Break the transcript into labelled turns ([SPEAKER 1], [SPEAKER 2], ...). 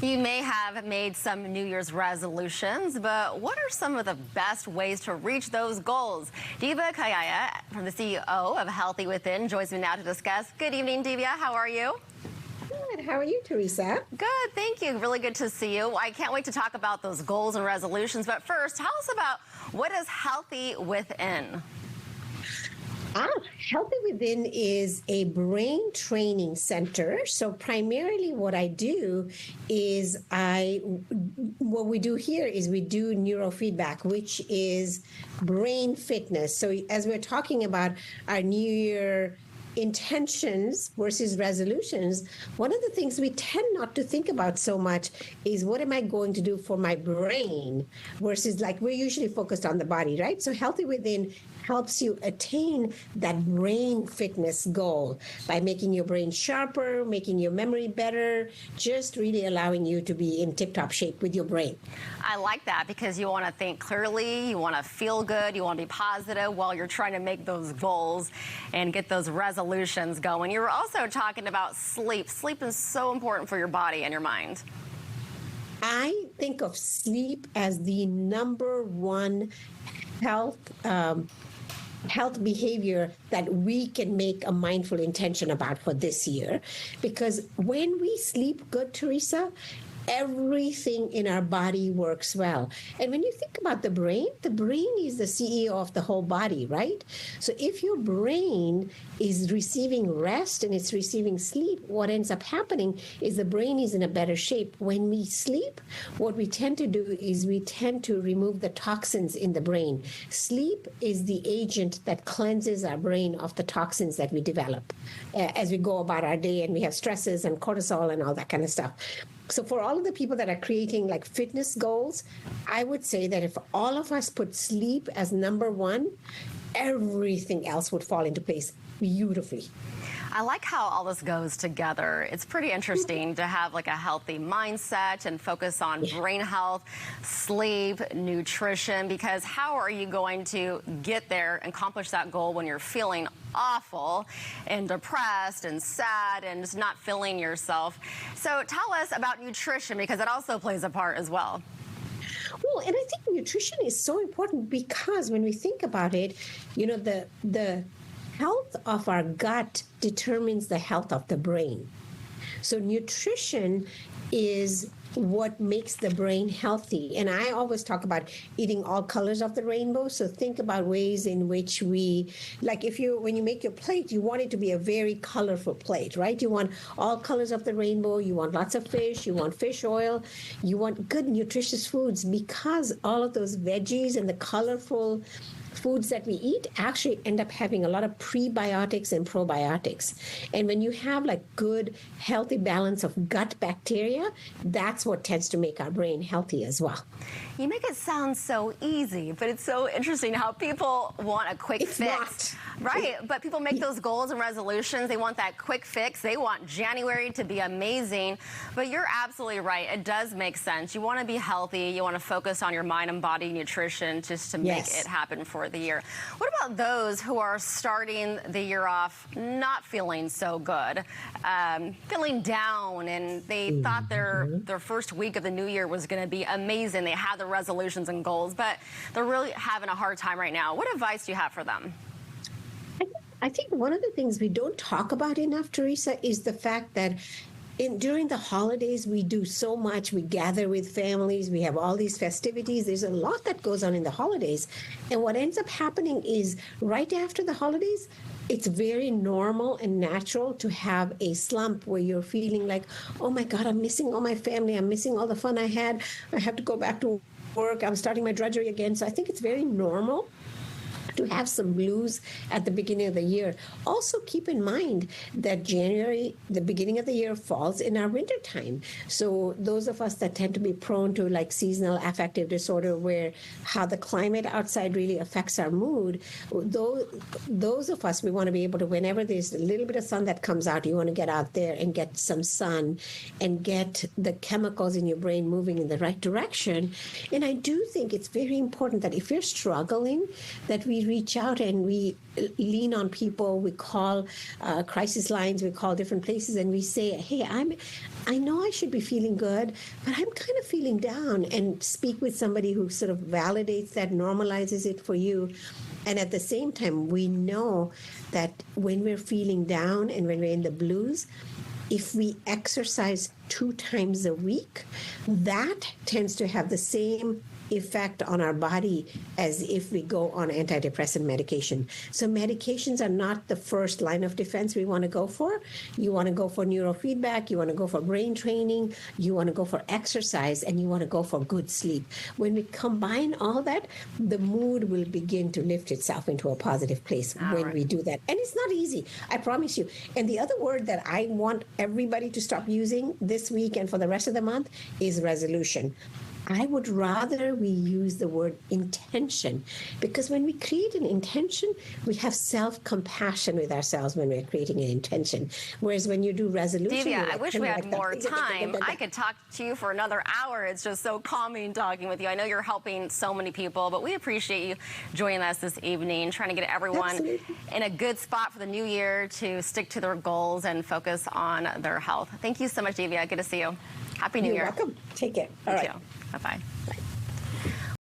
[SPEAKER 1] You may have made some New Year's resolutions, but what are some of the best ways to reach those goals? Divya Kakaiya, from the CEO of Healthy Within, joins me now to discuss. Good evening, Divya. How are you?
[SPEAKER 2] Good. How are you, Teresa?
[SPEAKER 1] Good, thank you. Really good to see you. I can't wait to talk about those goals and resolutions, but first, tell us about what is Healthy Within?
[SPEAKER 2] Healthy Within is a brain training center. So primarily what I do is what we do here is we do neurofeedback, which is brain fitness. So as we're talking about our New Year intentions versus resolutions, one of the things we tend not to think about so much is what am I going to do for my brain versus like we're usually focused on the body, right? So Healthy Within helps you attain that brain fitness goal by making your brain sharper, making your memory better, just really allowing you to be in tip-top shape with your brain.
[SPEAKER 1] I like that because you want to think clearly, you want to feel good, you want to be positive while you're trying to make those goals and get those resolutions going. You were also talking about sleep. Sleep is so important for your body and your mind.
[SPEAKER 2] I think of sleep as the number one health behavior that we can make a mindful intention about for this year. Because when we sleep good, Teresa, everything in our body works well. And when you think about the brain is the CEO of the whole body, right? So if your brain is receiving rest and it's receiving sleep, what ends up happening is the brain is in a better shape. When we sleep, what we tend to do is we tend to remove the toxins in the brain. Sleep is the agent that cleanses our brain of the toxins that we develop as we go about our day and we have stresses and cortisol and all that kind of stuff. So for all of the people that are creating like fitness goals, I would say that if all of us put sleep as number one, everything else would fall into place beautifully.
[SPEAKER 1] I like how all this goes together. It's pretty interesting to have like a healthy mindset and focus on brain health, sleep, nutrition, because how are you going to get there and accomplish that goal when you're feeling awful and depressed and sad and just not feeling yourself? So tell us about nutrition, because it also plays a part as well.
[SPEAKER 2] Well, and I think nutrition is so important because when we think about it, you know, the health of our gut determines the health of the brain. So nutrition is what makes the brain healthy. And I always talk about eating all colors of the rainbow. So think about ways in which we, like when you make your plate, you want it to be a very colorful plate, right? You want all colors of the rainbow. You want lots of fish. You want fish oil. You want good nutritious foods, because all of those veggies and the colorful foods that we eat actually end up having a lot of prebiotics and probiotics. And when you have like good, healthy balance of gut bacteria, that's what tends to make our brain healthy as well.
[SPEAKER 1] You make it sound so easy, but it's so interesting how people want a quick fix. Right, but people make those goals and resolutions. They want that quick fix. They want January to be amazing. But you're absolutely right. It does make sense. You want to be healthy. You want to focus on your mind and body nutrition just to make it happen for the year. What about those who are starting the year off not feeling so good, feeling down, and they thought their first week of the new year was going to be amazing. They had the resolutions and goals, but they're really having a hard time right now. What advice do you have for them?
[SPEAKER 2] I think one of the things we don't talk about enough, Teresa, is the fact that during the holidays, we do so much. We gather with families. We have all these festivities. There's a lot that goes on in the holidays. And what ends up happening is right after the holidays, it's very normal and natural to have a slump where you're feeling like, oh my God, I'm missing all my family. I'm missing all the fun I had. I have to go back to work. I'm starting my drudgery again. So I think it's very normal to have some blues at the beginning of the year. Also keep in mind that January, the beginning of the year, falls in our winter time. So those of us that tend to be prone to like seasonal affective disorder, where how the climate outside really affects our mood, those of us, we want to be able to, whenever there's a little bit of sun that comes out, you want to get out there and get some sun and get the chemicals in your brain moving in the right direction. And I do think it's very important that if you're struggling, that we reach out and we lean on people. We call crisis lines. We call different places, and we say, "Hey, I know I should be feeling good, but I'm kind of feeling down." And speak with somebody who sort of validates that, normalizes it for you. And at the same time, we know that when we're feeling down and when we're in the blues, if we exercise 2 times a week, that tends to have the same effect on our body as if we go on antidepressant medication. So medications are not the first line of defense we want to go for. You want to go for neurofeedback, you want to go for brain training, you want to go for exercise, and you want to go for good sleep. When we combine all that, the mood will begin to lift itself into a positive place when we do that. And it's not easy, I promise you. And the other word that I want everybody to stop using this week and for the rest of the month is resolution. I would rather we use the word intention, because when we create an intention, we have self-compassion with ourselves when we're creating an intention. Whereas when you do resolution...
[SPEAKER 1] Divya, I wish we had more time. I could talk to you for another hour. It's just so calming talking with you. I know you're helping so many people, but we appreciate you joining us this evening, trying to get everyone in a good spot for the new year to stick to their goals and focus on their health. Thank you so much, Divya. Good to see you. Happy New Year.
[SPEAKER 2] You're welcome. Take care. All right.
[SPEAKER 1] Bye-bye.
[SPEAKER 2] Bye.